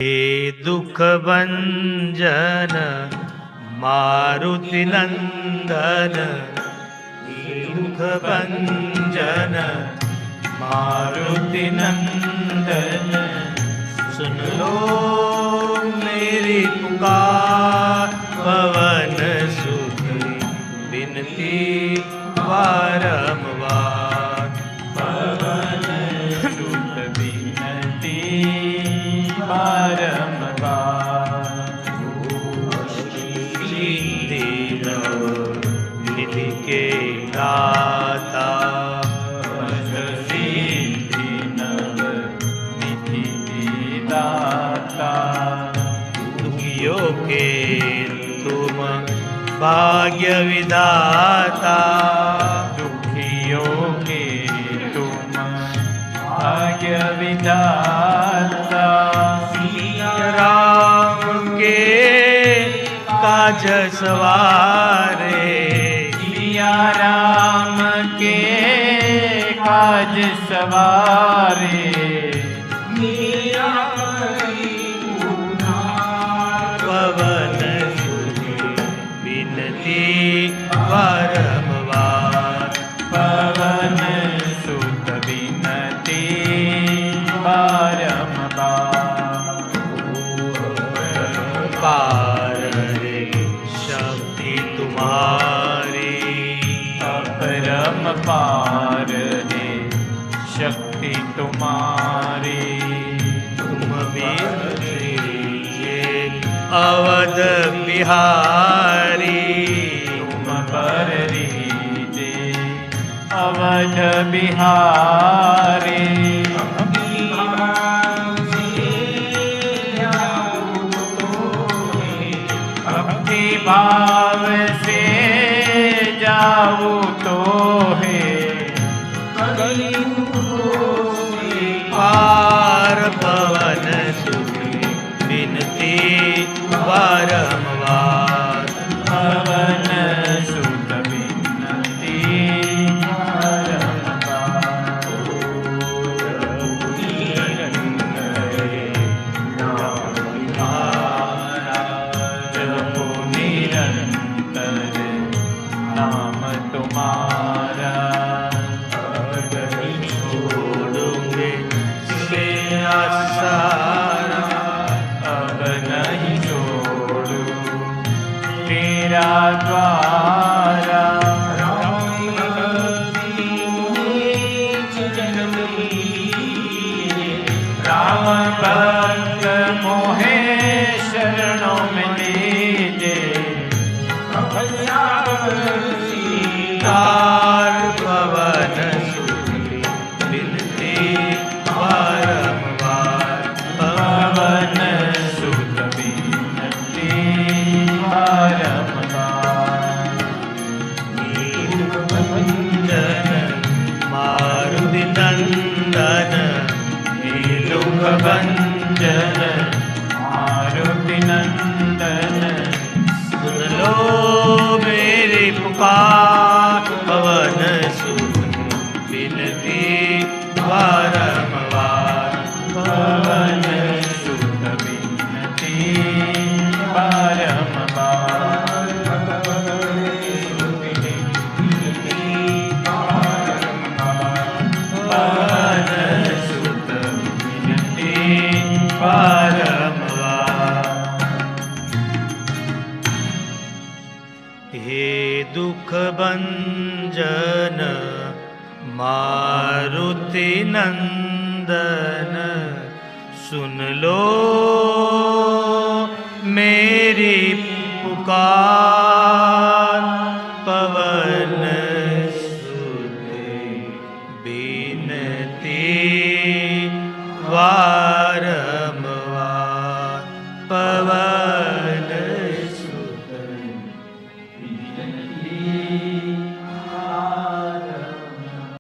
हे दुख भंजन मारुति नंदन, हे दुख भंजन मारुति नंदन, सुन लो मेरी पुकार। पवन सुत बिनती बारंबार, पवन सुत बिनती बारंबार। दीन निधि के दाता, सिद्धि नव निधि के दाता, दुखियों के तुम भाग्य विधाता। दुखियों के तुम भाग्य विधाता। सिया राम के काज सवारे, सिया राम के काज सवारे। पवन सुत बिनती बारंबार, पवन सुत बिनती बारंबार। पार रे शक्ति तुम्हारी, अपरम पार है शक्ति तुम्हारी। तुम बिन अवध बिहारी। तुम पर रीजे अवध बिहारी। भक्ति भाव से जाऊँ तो है पार पवन सुत बिनती बारंबार, पवन सुत बिनती बारंबार। जपो निरंतर नाम तुम्हारा। छोड़ूंगे से आसारा, अब नहीं छोड़ू तेरा द्वारा। राम भक्त मोहे शरणों में लीजे। तार पवन सुत बिनती बारंबार, पवन सुत बिनती बारंबार। भंजन मारुति नंदन, हे दुख भंजन मारुति नंदन, सुन लो मेरी पुकार। पवन सुत बिनती बारंबार, पवन सुत बिनती बारंबार। पवन सुत बिनती बारंबार। हे दुख भंजन मारुति नंदन, सुन लो